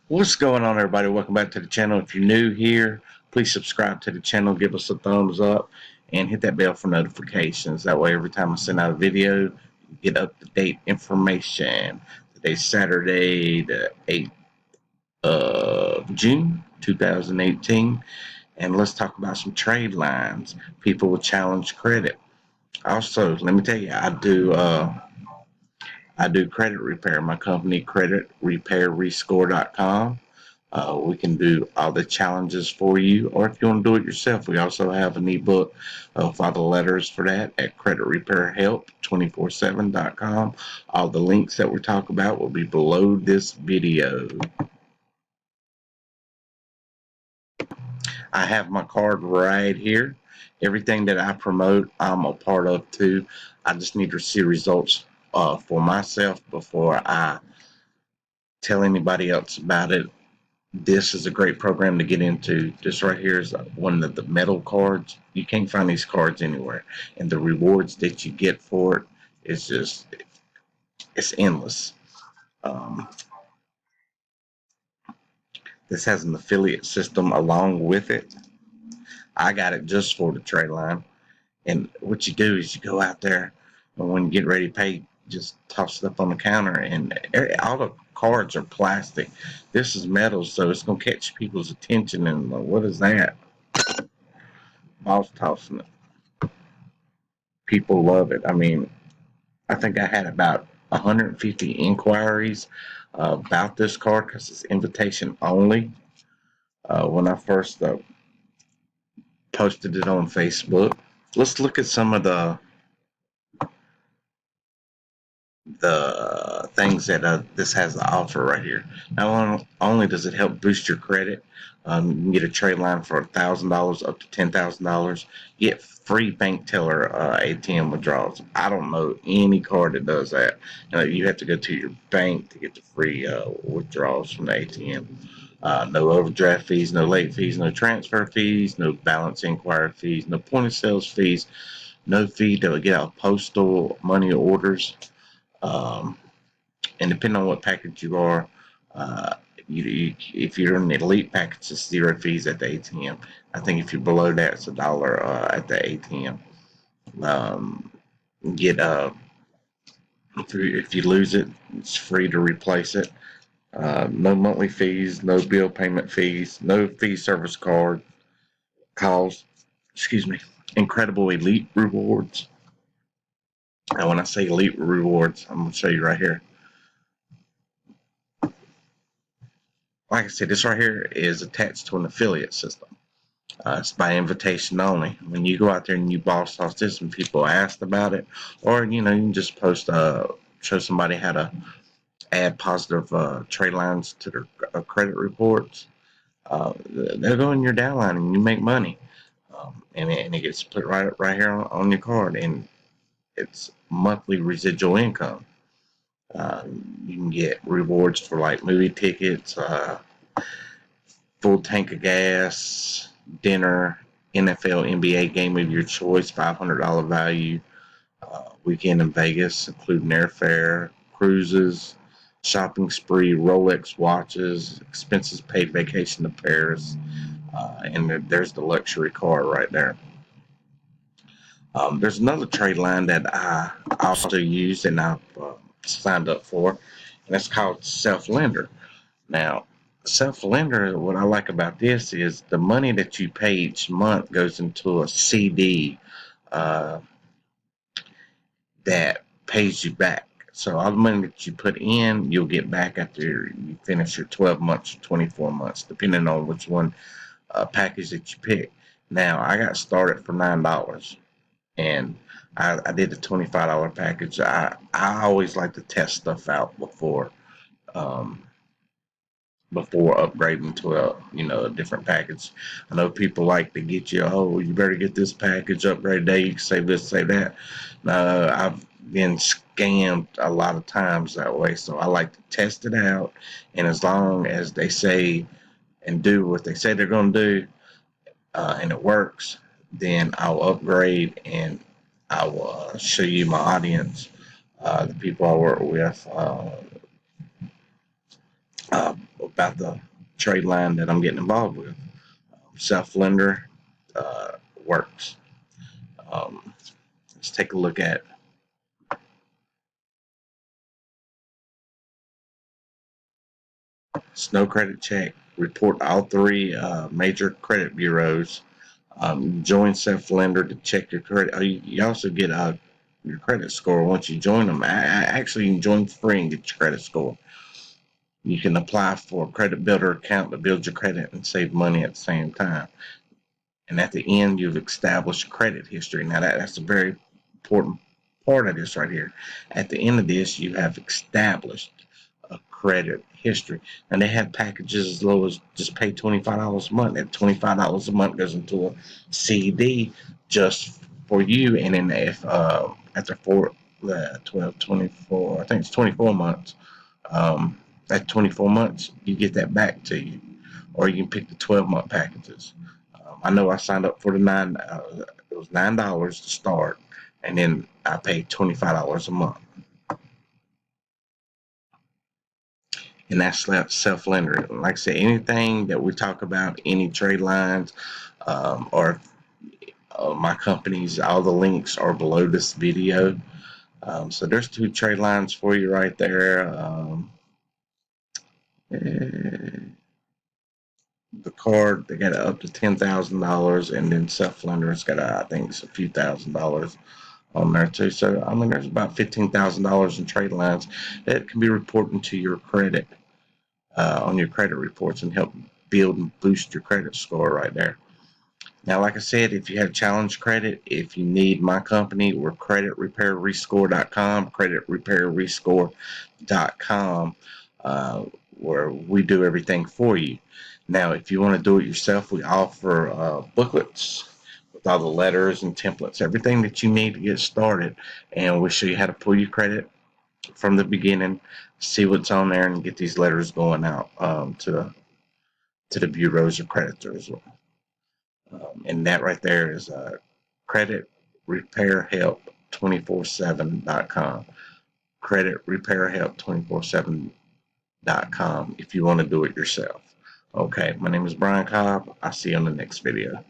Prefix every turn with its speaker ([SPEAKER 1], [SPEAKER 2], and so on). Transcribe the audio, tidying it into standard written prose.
[SPEAKER 1] What's going on, everybody? Welcome back to the channel. If you're new here, please subscribe to the channel, give us a thumbs up, and hit that bell for notifications. That way, every time I send out a video, you get up-to-date information. Today's Saturday, the 8th of June, 2018, and let's talk about some trade lines. People with challenge credit. Also, let me tell you, I do credit repair. My company, creditrepairrescore.com. We can do all the challenges for you, or if you want to do it yourself, we also have an ebook of all the letters for that at creditrepairhelp247.com. All the links that we talk about will be below this video. I have my card right here. Everything that I promote, I'm a part of too. I just need to see results for myself before I tell anybody else about it. This is a great program to get into. This right here is one of the metal cards. You can't find these cards anywhere, and the rewards that you get for it is just, it's endless. This has an affiliate system along with it. I got it just for the trade line. And what you do is you go out there, and when you get ready to pay, just toss it up on the counter, and all the cards are plastic. This is metal, so it's going to catch people's attention, and what is that? Balls tossing it. People love it. I mean, I think I had about 150 inquiries about this card because it's invitation only. When I first posted it on Facebook, let's look at some of the things that this has to offer right here. Not only does it help boost your credit, you can get a trade line for $1,000 up to $10,000. Get free bank teller ATM withdrawals. I don't know any card that does that. You have to go to your bank to get the free withdrawals from the ATM. No overdraft fees, no late fees, no transfer fees, no balance inquiry fees, no point of sales fees, no fee to get out postal money orders. And depending on what package you are, if you're in the elite package, it's 0 fees at the ATM. I think if you're below that, it's $1 at the ATM. Get if you lose it, it's free to replace it. No monthly fees, no bill payment fees, no fee service card calls. Excuse me. Incredible elite rewards. And when I say elite rewards, I'm going to show you right here. Like I said, this right here is attached to an affiliate system. It's by invitation only. When you go out there and you boss toss this and people asked about it, or you can just post, show somebody how to add positive trade lines to their credit reports. They'll go in your downline and you make money, and it gets split right here on your card, and it's monthly residual income. You can get rewards for like movie tickets, full tank of gas, dinner, NFL, NBA game of your choice, $500 value, weekend in Vegas, including airfare, cruises, shopping spree, Rolex watches, expenses paid vacation to Paris, and there's the luxury car right there. There's another trade line that I also use and I've signed up for, and that's called Self-Lender. Now, Self-Lender, what I like about this is the money that you pay each month goes into a CD that pays you back. So all the money that you put in, you'll get back after you finish your 12 months or 24 months, depending on which one package that you pick. Now, I got started for $9, and I did the $25 package. I always like to test stuff out before upgrading to a different package. I know people like to get you, oh, you better get this package, upgrade day, you can save this, save that. I've been scammed a lot of times that way, so I like to test it out, and as long as they say and do what they say they're going to do, and it works, then I'll upgrade, and I will show you my audience, the people I work with, about the trade line that I'm getting involved with. Self-lender works. Let's take a look at Snow Credit Check. Report all three major credit bureaus. Join self-lender to check your credit. You also get your credit score once you join them. Actually, you can join free and get your credit score. You can apply for a credit builder account to build your credit and save money at the same time. And at the end, you've established credit history. Now, that's a very important part of this right here. At the end of this, you have established a credit history. And they have packages as low as just pay $25 a month. That $25 a month goes into a CD just for you. And then if after 12, 24, I think it's 24 months, at 24 months, you get that back to you. Or you can pick the 12-month packages. I know I signed up for the it was $9 to start, and then I paid $25 a month. And that's self-lender. Like I said, anything that we talk about, any trade lines, or my companies, all the links are below this video. So there's 2 trade lines for you right there. The card, they got up to $10,000, and then self-lender, it's got I think it's a few $1,000s on there too. So I mean, there's about $15,000 in trade lines that can be reporting to your credit on your credit reports and help build and boost your credit score right there. Now, like I said, if you have challenge credit, if you need my company, we're creditrepairrescore.com, creditrepairrescore.com, where we do everything for you. Now, if you want to do it yourself, we offer booklets with all the letters and templates, everything that you need to get started, and we'll show you how to pull your credit from the beginning, see what's on there, and get these letters going out to the bureaus or creditors. And that right there is creditrepairhelp247.com. Creditrepairhelp247.com if you want to do it yourself. Okay, my name is Brian Cobb. I'll see you on the next video.